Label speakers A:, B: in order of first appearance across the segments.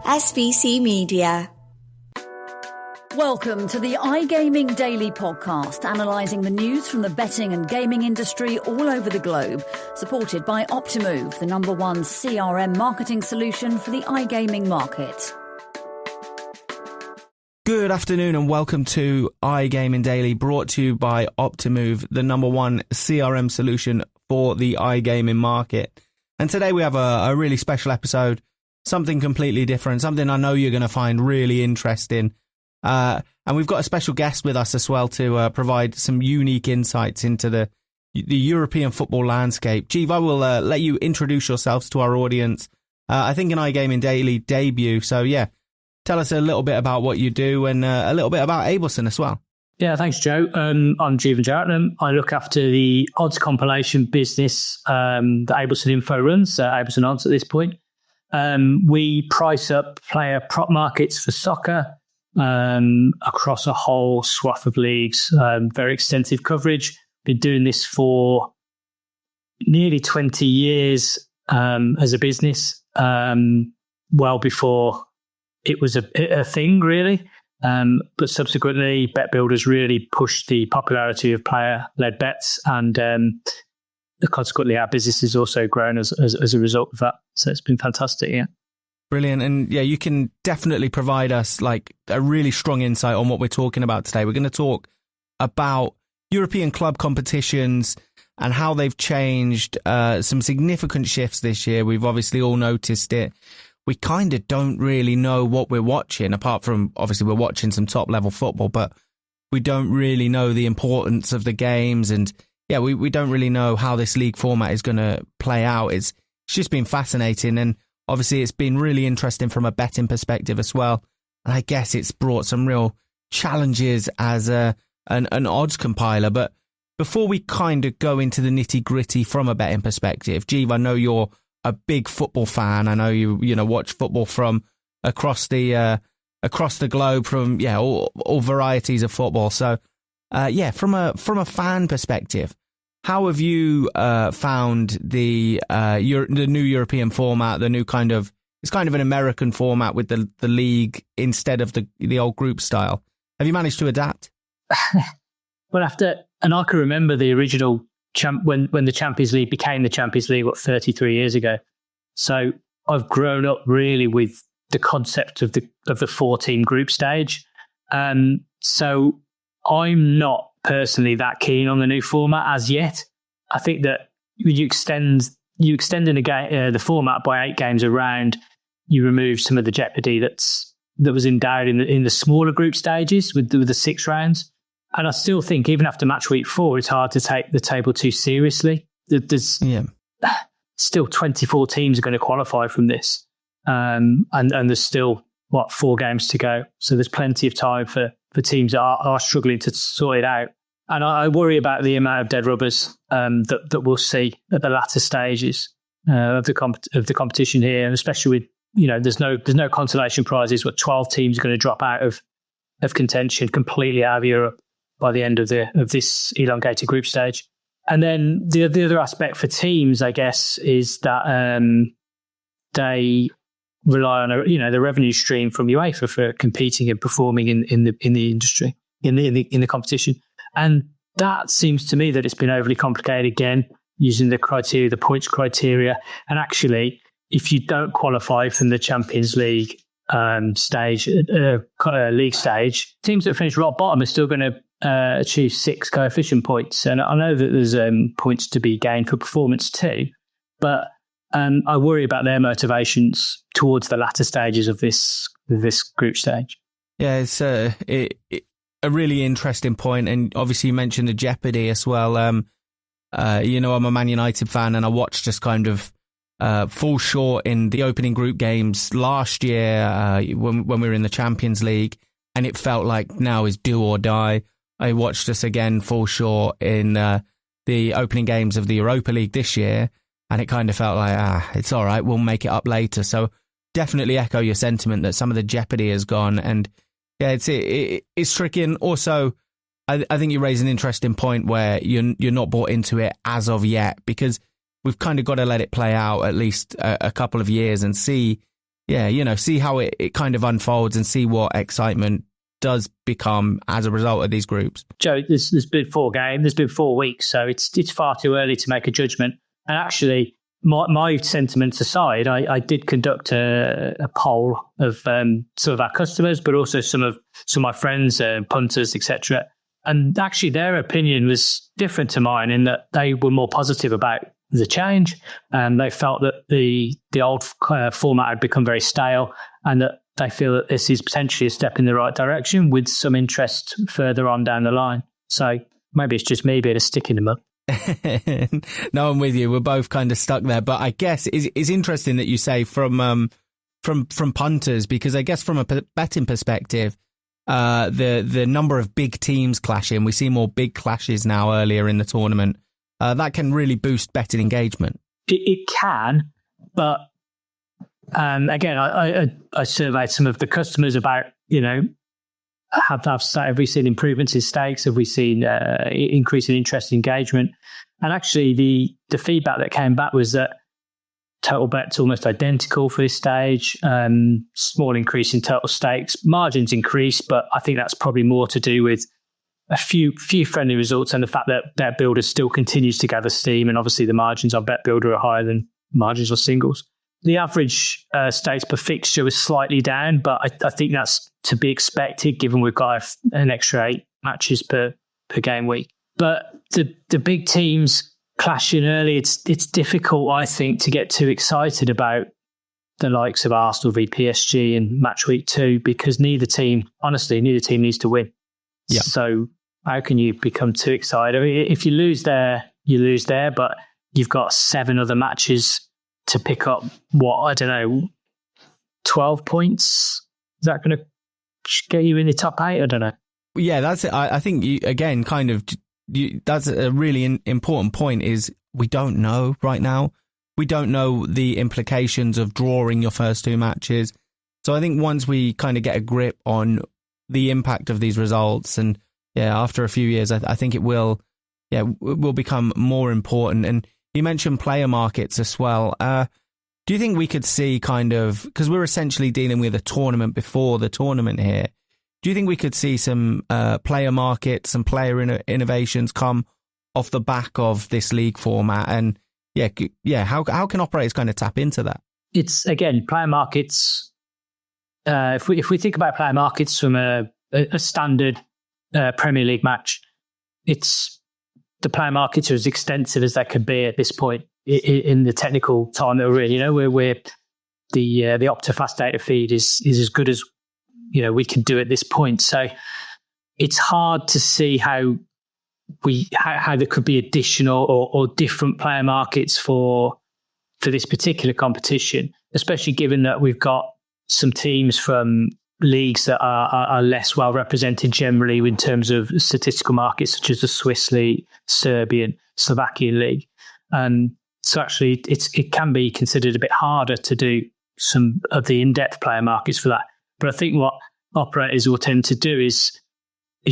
A: SVC Media.
B: Welcome to the iGaming Daily Podcast, analysing the news from the betting and gaming industry all over the globe, supported by Optimove, the #1 CRM marketing solution for the iGaming market.
C: Good afternoon and welcome to iGaming Daily, brought to you by Optimove, the #1 CRM solution for the iGaming market. And today we have a really special episode, something completely different, something I know you're going to find really interesting. And we've got a special guest with us as well to provide some unique insights into the European football landscape. Jeev, I will let you introduce yourselves to our audience. I think an iGaming Daily debut. So yeah, tell us a little bit about what you do and a little bit about Abelson as well.
D: Yeah, thanks, Joe. I'm Jeevan Jeyaratnam. I look after the odds compilation business that Abelson Info runs, Abelson Odds at this point. We price up player prop markets for soccer across a whole swath of leagues. Very extensive coverage. Been doing this for nearly 20 years as a business, well before it was a thing, really. But subsequently, bet builders really pushed the popularity of player-led bets, and consequently, our business has also grown as a result of that. So it's been fantastic, yeah.
C: Brilliant. And yeah, you can definitely provide us like a really strong insight on what we're talking about today. We're going to talk about European club competitions and how they've changed, some significant shifts this year. We've obviously all noticed it. We kind of don't really know what we're watching, apart from obviously we're watching some top level football, but we don't really know the importance of the games. And yeah, we don't really know how this league format is going to play out. It's just been fascinating. And obviously it's been really interesting from a betting perspective as well. And I guess it's brought some real challenges as an odds compiler. But before we kind of go into the nitty gritty from a betting perspective, Jeev, I know you're a big football fan. I know you watch football from across the globe, from all varieties of football. So from a fan perspective, how have you found the new European format, the new it's kind of an American format with the league instead of the old group style? Have you managed to adapt?
D: Well, and I can remember the original when the Champions League became the Champions League, 33 years ago. So I've grown up really with the concept of the 4-team group stage. So I'm not personally that keen on the new format as yet. I think that when you extend the format by 8 games around, you remove some of the jeopardy that was endowed in the smaller group stages with the 6 rounds. And I still think even after match week 4, it's hard to take the table too seriously. There's still 24 teams are going to qualify from this. And there's still, 4 games to go. So there's plenty of time for teams that are struggling to sort it out. And I worry about the amount of dead rubbers that we'll see at the latter stages of the competition here, and especially with, there's no consolation prizes. 12 teams are going to drop out of contention completely out of Europe by the end of this elongated group stage. And then the other aspect for teams, I guess, is that they rely on the revenue stream from UEFA for competing and performing in the industry, in the competition. And that seems to me that it's been overly complicated again, using the points criteria. And actually, if you don't qualify from the Champions League league stage, teams that finish rock bottom are still going to achieve 6 coefficient points. And I know that there's points to be gained for performance too, but I worry about their motivations towards the latter stages of this group stage.
C: Yeah, it's a really interesting point. And obviously you mentioned the jeopardy as well. I'm a Man United fan, and I watched just kind of fall short in the opening group games last year when we were in the Champions League, and it felt like now is do or die. I watched us again fall short in the opening games of the Europa League this year, and it kind of felt like, it's all right, we'll make it up later. So definitely echo your sentiment that some of the jeopardy has gone, and yeah, it's tricky. And also, I think you raise an interesting point where you're not bought into it as of yet, because we've kind of got to let it play out at least a couple of years and see, see how it kind of unfolds and see what excitement does become as a result of these groups.
D: Joe, there's been 4 games, there's been 4 weeks, so it's far too early to make a judgment. And actually, my sentiments aside, I did conduct a poll of some of our customers, but also some of my friends, punters, etc. And actually, their opinion was different to mine in that they were more positive about the change, and they felt that the old format had become very stale, and that they feel that this is potentially a step in the right direction with some interest further on down the line. So maybe it's just me being a stick in the mud.
C: No, I'm with you. We're both kind of stuck there. But I guess it's interesting that you say from punters, because I guess from a betting perspective, the number of big teams clashing, we see more big clashes now earlier in the tournament. That can really boost betting engagement.
D: It can, but again, I surveyed some of the customers about, have we seen improvements in stakes? Have we seen increase in interest and engagement? And actually, the feedback that came back was that total bets almost identical for this stage. Small increase in total stakes, margins increased, but I think that's probably more to do with a few friendly results and the fact that Bet Builder still continues to gather steam, and obviously the margins on Bet Builder are higher than margins on singles. The average stakes per fixture was slightly down, but I think that's to be expected given we've got an extra 8 matches per game week. But the big teams clashing early, it's difficult, I think, to get too excited about the likes of Arsenal v PSG in match week 2, because neither team needs to win.
C: Yeah.
D: So how can you become too excited? I mean, if you lose there, you lose there, but you've got 7 other matches to pick up, 12 points? Is that going to get you in the top 8? I don't know.
C: Yeah, that's it. I think that's a really important point, is we don't know right now. We don't know the implications of drawing your first 2 matches. So I think once we kind of get a grip on the impact of these results, and after a few years, I think it will become more important. And you mentioned player markets as well. Do you think we could see because we're essentially dealing with a tournament before the tournament here, do you think we could see some player markets and player innovations come off the back of this league format? And how can operators kind of tap into that?
D: It's, again, player markets. If we think about player markets from a standard Premier League match, the player markets are as extensive as they could be at this point in the technical time that we're in. Where the OptiFast data feed is as good as we can do at this point. So it's hard to see how there could be additional or different player markets for this particular competition, especially given that we've got some teams from leagues that are less well represented generally in terms of statistical markets, such as the Swiss League, Serbian, Slovakian League. And so actually it can be considered a bit harder to do some of the in-depth player markets for that. But I think what operators will tend to do is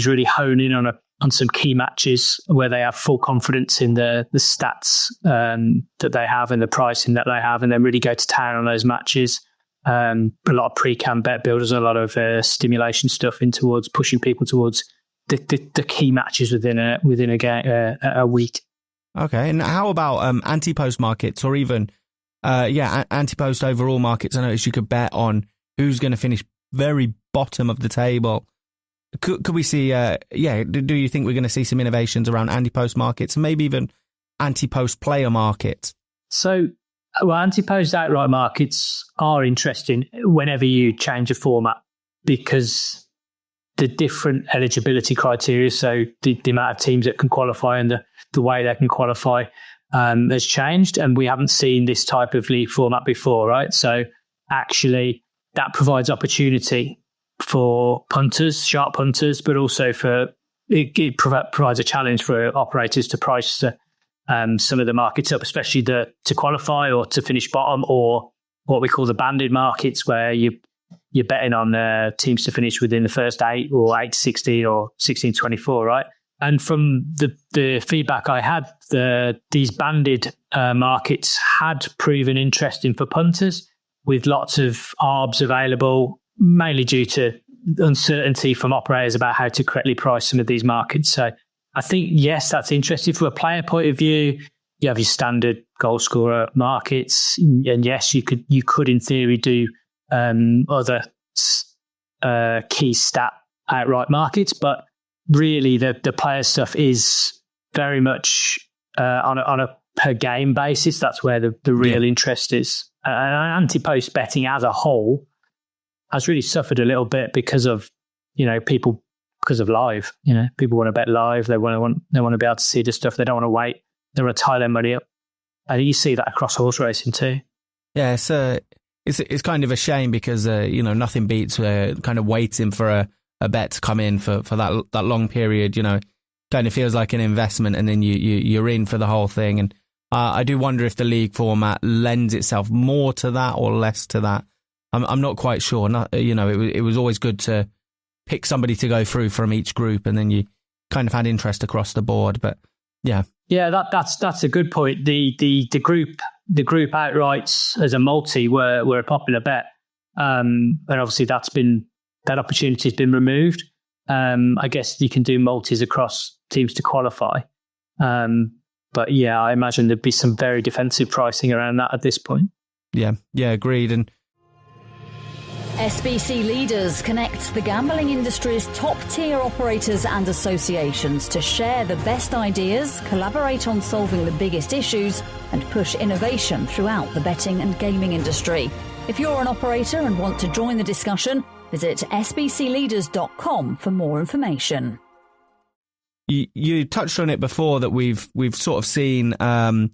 D: really hone in on some key matches where they have full confidence in the stats that they have and the pricing that they have, and then really go to town on those matches. A lot of pre-cam bet builders, a lot of stimulation stuff towards pushing people towards the key matches within a game, a week.
C: Okay, and how about anti-post markets, or even anti-post overall markets? I noticed you could bet on who's going to finish very bottom of the table. Could we see? Do you think we're going to see some innovations around anti-post markets, and maybe even anti-post player markets?
D: So, anti-post outright markets are interesting whenever you change a format, because the different eligibility criteria, so the amount of teams that can qualify and the way they can qualify has changed, and we haven't seen this type of league format before, right? So actually that provides opportunity for punters, sharp punters, but also it provides a challenge for operators to price some of the markets up, especially to qualify or to finish bottom, or what we call the banded markets, where you're betting on teams to finish within the first 8 or 8 to 16 or 16 to 24, right? And from the feedback I had, these banded markets had proven interesting for punters, with lots of ARBs available, mainly due to uncertainty from operators about how to correctly price some of these markets. So I think, yes, that's interesting from a player point of view. You have your standard goal scorer markets, and yes, you could in theory do other key stat outright markets, but really the player stuff is very much on a per game basis. That's where the real interest is. Anti-post betting as a whole has really suffered a little bit because of people, because of live. People want to bet live. They want to be able to see the stuff. They don't want to wait. They want to tie their money up. And you see that across horse racing too. Yeah,
C: it's kind of a shame because nothing beats kind of waiting for a bet to come in for that long period. Kind of feels like an investment, and then you're in for the whole thing. And I do wonder if the league format lends itself more to that or less to that. I'm not quite sure. It was always good to pick somebody to go through from each group, and then you kind of had interest across the board. But yeah, that's a good point. The group outrights as a multi were a popular bet, and obviously that opportunity has been removed. I guess you can do multis across teams to qualify. But yeah, I imagine there'd be some very defensive pricing around that at this point. Yeah, agreed. And
B: SBC Leaders connects the gambling industry's top-tier operators and associations to share the best ideas, collaborate on solving the biggest issues, and push innovation throughout the betting and gaming industry. If you're an operator and want to join the discussion, visit sbcleaders.com for more information.
C: You touched on it before that we've sort of seen the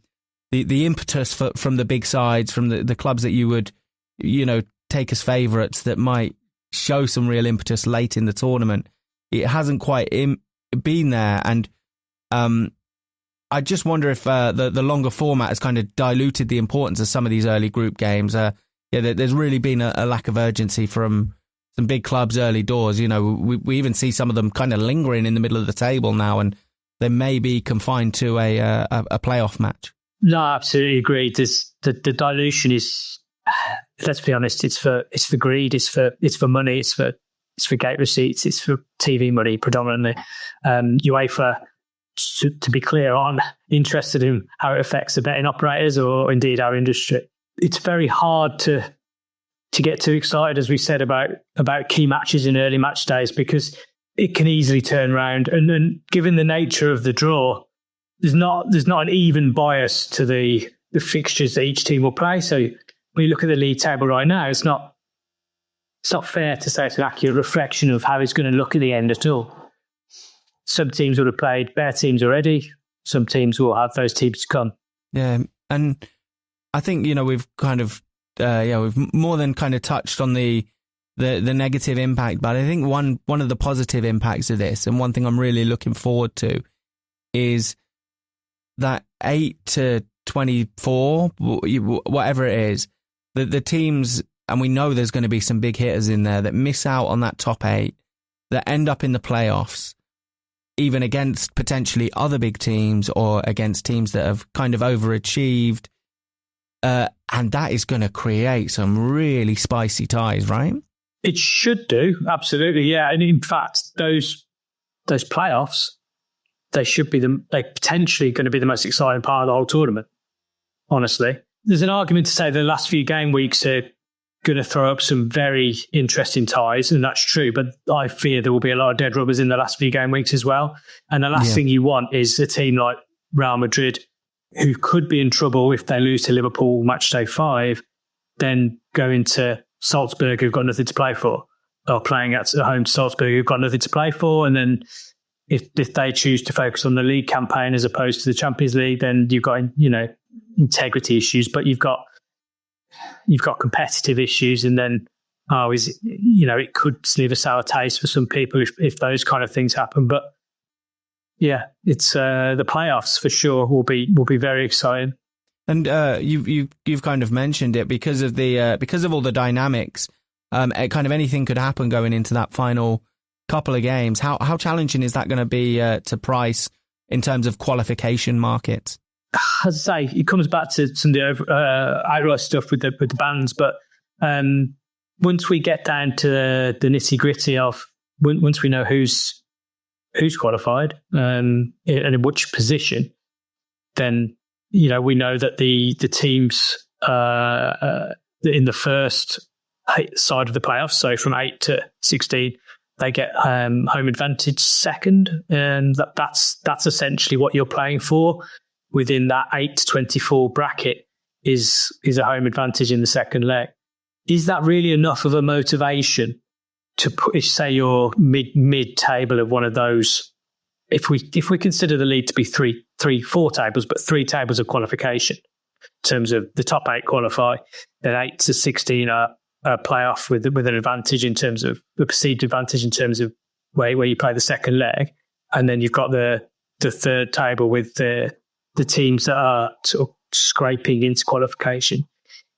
C: impetus from the big sides, from the clubs that you would take as favourites that might show some real impetus late in the tournament. It hasn't quite been there, and I just wonder if the longer format has kind of diluted the importance of some of these early group games. There's really been a lack of urgency from some big clubs early doors. We even see some of them kind of lingering in the middle of the table now, and they may be confined to a playoff match.
D: No, I absolutely agree. The dilution is, let's be honest, it's for greed, it's for money, it's for gate receipts, it's for TV money predominantly. UEFA, to be clear, aren't interested in how it affects the betting operators or indeed our industry. It's very hard to get too excited, as we said, about key matches in early match days, because it can easily turn around. And then, given the nature of the draw, there's not an even bias to the fixtures that each team will play. So when you look at the league table right now, it's not fair to say it's an accurate reflection of how it's going to look at the end at all. Some teams would have played better teams already. Some teams will have those teams to come.
C: Yeah, and I think we've kind of we've more than kind of touched on the negative impact, but I think one of the positive impacts of this, and one thing I'm really looking forward to, is that 8 to 24, whatever it is, the teams, and we know there's going to be some big hitters in there that miss out on that top 8, that end up in the playoffs, even against potentially other big teams or against teams that have kind of overachieved. And that is going to create some really spicy ties, right?
D: It should do, absolutely, yeah. And in fact, those playoffs, they potentially going to be the most exciting part of the whole tournament, honestly. There's an argument to say the last few game weeks are going to throw up some very interesting ties, and that's true, but I fear there will be a lot of dead rubbers in the last few game weeks as well. And the last thing you want is a team like Real Madrid, who could be in trouble if they lose to Liverpool match day 5, then going to Salzburg, who've got nothing to play for, or playing at home to Salzburg, who've got nothing to play for. And then if they choose to focus on the league campaign as opposed to the Champions League, then you've got integrity issues, but you've got competitive issues, and then it could leave a sour taste for some people if those kind of things happen. But yeah, it's the playoffs for sure will be very exciting.
C: And you've kind of mentioned it because of all the dynamics. Kind of anything could happen going into that final couple of games. How challenging is that going to be to price in terms of qualification markets?
D: As I say, it comes back to some of the outright stuff with the bands, but Once we get down to the nitty gritty of once we know who's qualified and in which position, then we know that the teams in the first side of the playoffs, so from 8 to 16, they get home advantage second, and that's essentially what you're playing for within that 8 to 24 bracket is a home advantage in the second leg. Is that really enough of a motivation to put, say, you're mid table of one of those? If we consider the league to be four tables, but 3 tables of qualification, in terms of the top 8 qualify, then 8 to 16 are playoff with an advantage in terms of the perceived advantage in terms of where you play the second leg, and then you've got the third table with the teams that are sort of scraping into qualification.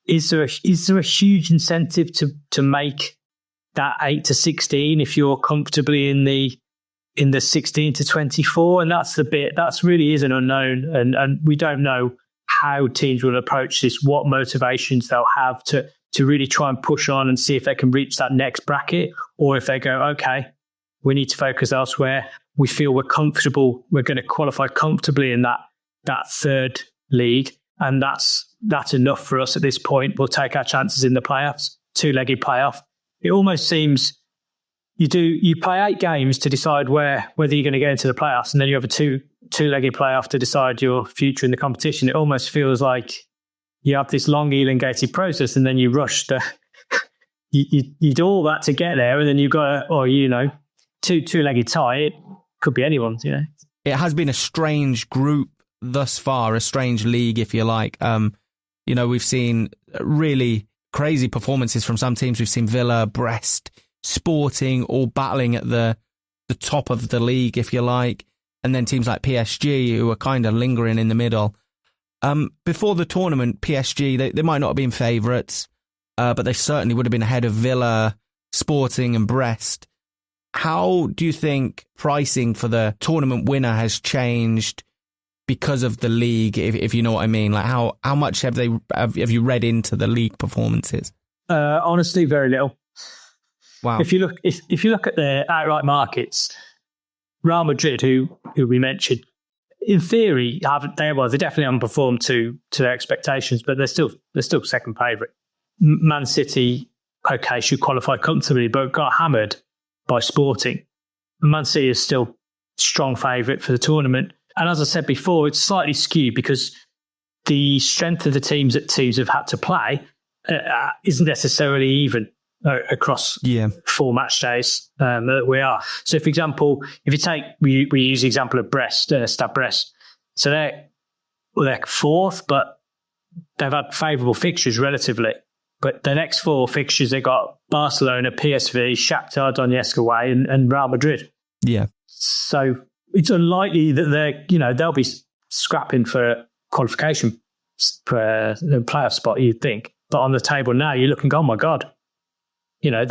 D: Is there a huge incentive to make that 8 to 16 if you're comfortably in the 16 to 24? And that's the bit that's really is an unknown, and we don't know how teams will approach this, what motivations they'll have to really try and push on and see if they can reach that next bracket, or if they go, okay, we need to focus elsewhere. We feel we're comfortable. We're going to qualify comfortably in that third league, and that's enough for us at this point. We'll take our chances in the playoffs, 2-legged playoff. It almost seems you play 8 games to decide whether you're going to get into the playoffs, and then you have a two-legged playoff to decide your future in the competition. It almost feels like you have this long elongated process, and then you rush you do all that to get there, and then you've got two-legged tie. It could be anyone's.
C: It has been a strange group thus far, a strange league, if you like. We've seen really crazy performances from some teams. We've seen Villa, Brest, Sporting all battling at the top of the league, if you like, and then teams like PSG who are kind of lingering in the middle. Before the tournament, PSG, they might not have been favourites, but they certainly would have been ahead of Villa, Sporting and Brest. How do you think pricing for the tournament winner has changed because of the league, if you know what I mean? Like how much have you read into the league performances?
D: Honestly, very little.
C: Wow.
D: If you look at the outright markets, Real Madrid, who we mentioned, in theory, they definitely haven't performed to their expectations, but they're still second favourite. Man City, okay, should qualify comfortably, but got hammered by Sporting. Man City is still strong favourite for the tournament. And as I said before, it's slightly skewed because the strength of the teams that teams have had to play isn't necessarily even across 4 match days that we are. So, for example, if you take, we use the example of Brest, Stade Brest. So they're 4th, but they've had favourable fixtures relatively. But the next 4 fixtures, they got Barcelona, PSV, Shakhtar Donetsk away, and Real Madrid.
C: Yeah.
D: So it's unlikely that they'll be scrapping for qualification for a playoff spot, you'd think. But on the table now, you're looking, oh my God, they've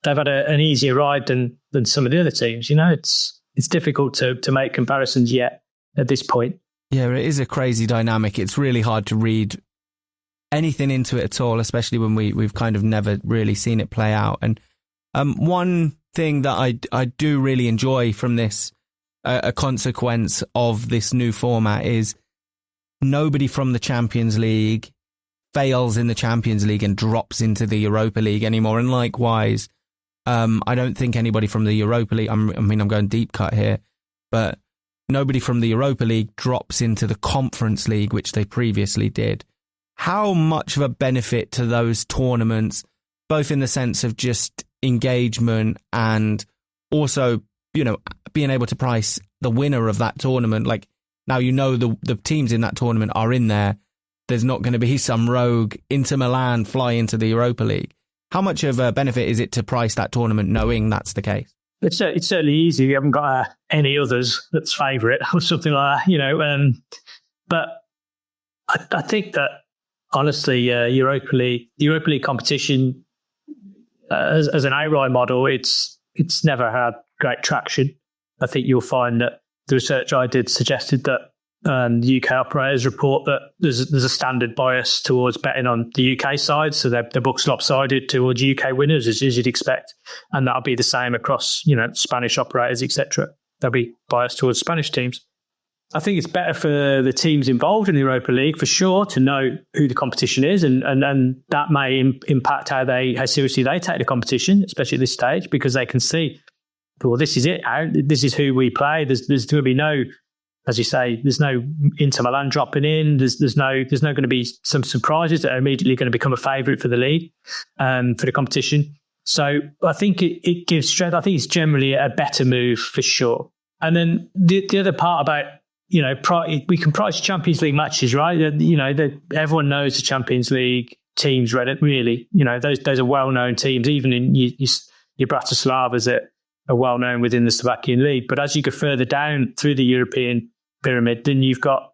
D: had an easier ride than some of the other teams. It's difficult to make comparisons yet at this point.
C: Yeah, it is a crazy dynamic. It's really hard to read anything into it at all, especially when we've kind of never really seen it play out. And one thing that I do really enjoy from this, a consequence of this new format, is nobody from the Champions League fails in the Champions League and drops into the Europa League anymore. And likewise, I don't think anybody from the Europa League, I'm going deep cut here, but nobody from the Europa League drops into the Conference League, which they previously did. How much of a benefit to those tournaments, both in the sense of just engagement and also, being able to price the winner of that tournament? Like, now the teams in that tournament are in there. There's not going to be some rogue Inter Milan fly into the Europa League. How much of a benefit is it to price that tournament knowing that's the case?
D: It's certainly easy. You haven't got any others that's favourite or something like that, But I think that, honestly, Europa League competition as an outright model, it's never had great traction. I think you'll find that the research I did suggested that the UK operators report that there's a standard bias towards betting on the UK side, so their book's lopsided towards UK winners, as you'd expect, and that'll be the same across Spanish operators, etc. They'll be biased towards Spanish teams. I think it's better for the teams involved in the Europa League, for sure, to know who the competition is, and that may impact how seriously they take the competition, especially at this stage, because they can see, well, this is it. This is who we play. There's going to be no, as you say, there's no Inter Milan dropping in. There's no going to be some surprises that are immediately going to become a favourite for the league, for the competition. So I think it gives strength. I think it's generally a better move for sure. And then the other part about, we can price Champions League matches, right? Everyone knows the Champions League teams, really. Those are well-known teams, even in your Bratislavas that are well-known within the Slovakian league. But as you go further down through the European pyramid, then you've got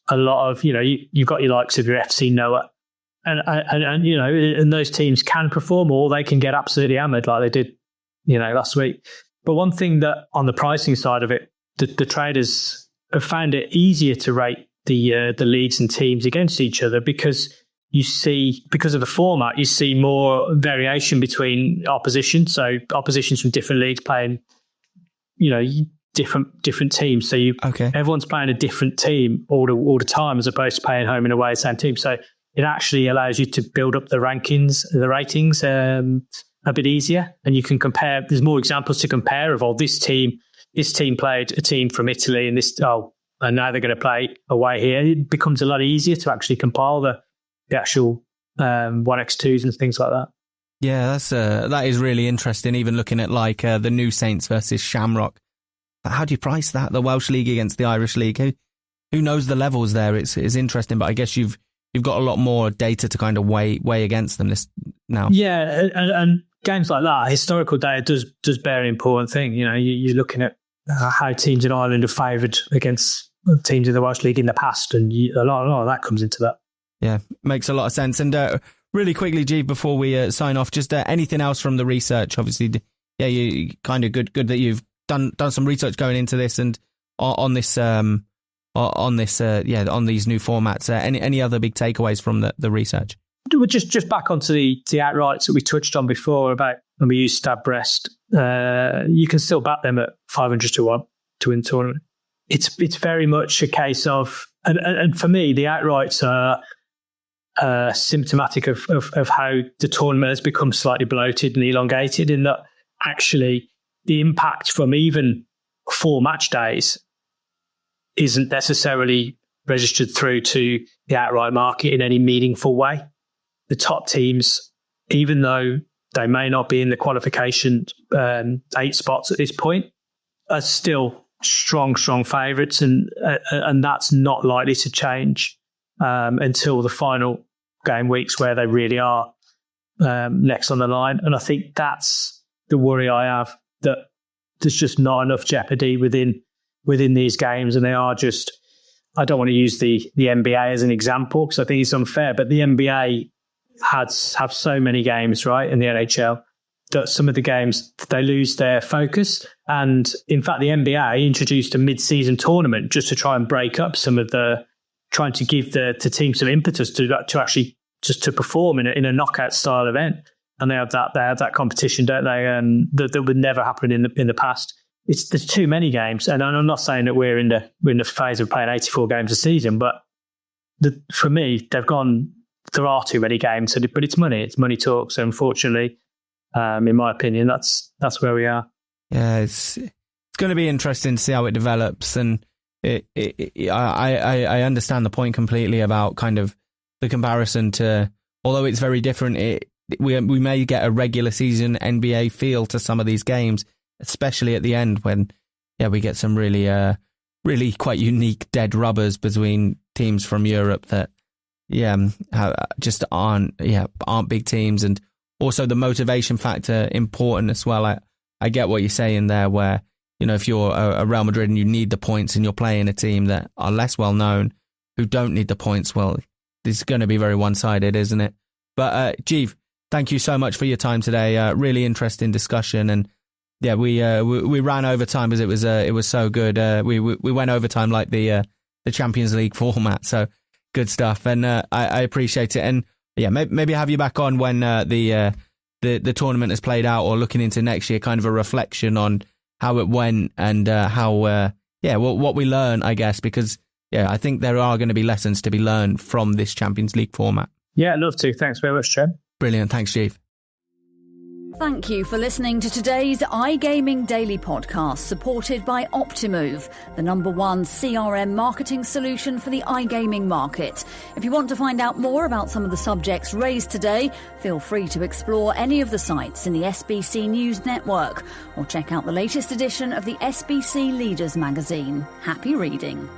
D: a lot of, you've got your likes of your FC Noah. And those teams can perform, or they can get absolutely hammered like they did, last week. But one thing that on the pricing side of it, the traders have found it easier to rate the leagues and teams against each other, because because of the format, you see more variation between opposition. So oppositions from different leagues playing, different teams. So everyone's playing a different team all the time, as opposed to playing home and away, same team. So it actually allows you to build up the ratings a bit easier, and you can compare. There's more examples to compare of, this team played a team from Italy, and and now they're going to play away here. It becomes a lot easier to actually compile the actual 1x2s and things like that.
C: Yeah, that is really interesting. Even looking at the New Saints versus Shamrock, how do you price that? The Welsh League against the Irish League. Who knows the levels there? It's interesting, but I guess you've got a lot more data to kind of weigh against them now. Yeah,
D: and games like that, historical data does bear an important thing. You're looking at how teams in Ireland are favoured against teams in the Welsh League in the past, and a lot of that comes into that. Yeah,
C: makes a lot of sense. And really quickly, Jeev, before we sign off, just anything else from the research? Obviously, you kind of good that you've done some research going into this and on these new formats. Any other big takeaways from the research?
D: Just back onto the outrights that we touched on before about when we use Stab Brest. You can still bet them at 500 to 1 to win the tournament. It's very much a case of, and for me, the outrights are symptomatic of how the tournament has become slightly bloated and elongated, in that actually the impact from even 4 match days isn't necessarily registered through to the outright market in any meaningful way. The top teams, even though they may not be in the qualification 8 spots at this point, are still strong favourites, and that's not likely to change until the final game weeks, where they really are next on the line. And I think that's the worry I have, that there's just not enough jeopardy within these games, and they are just. I don't want to use the NBA as an example, because I think it's unfair, but the NBA have so many games, right, in the NHL, that some of the games, they lose their focus. And in fact, the NBA introduced a mid-season tournament just to try and break up some of trying to give the team some impetus to actually just to perform in a knockout style event. And they have that competition, don't they? And that would never happen in the past. There's too many games, and I'm not saying that we're in the phase of playing 84 games a season, but for me, there are too many games. But it's money talks. So unfortunately, in my opinion, that's where we are.
C: Yeah, it's going to be interesting to see how it develops, and I understand the point completely about kind of the comparison to, although it's very different. We may get a regular season NBA feel to some of these games, especially at the end when we get some really quite unique dead rubbers between teams from Europe that just aren't big teams, and also the motivation factor important as well. I get what you're saying there, where if you're a Real Madrid and you need the points and you're playing a team that are less well known who don't need the points, well, this is going to be very one-sided, isn't it? But Jeev, thank you so much for your time today. Really interesting discussion, and we ran over time because it was so good. We went over time like the the Champions League format. So good stuff. And I appreciate it. And yeah, maybe have you back on when the tournament has played out, or looking into next year, kind of a reflection on how it went and what we learn, I guess, because I think there are going to be lessons to be learned from this Champions League format.
D: Yeah, I'd love to. Thanks very much, Trev.
C: Brilliant. Thanks, Jeev.
B: Thank you for listening to today's iGaming Daily podcast, supported by Optimove, the #1 CRM marketing solution for the iGaming market. If you want to find out more about some of the subjects raised today, feel free to explore any of the sites in the SBC News Network, or check out the latest edition of the SBC Leaders magazine. Happy reading.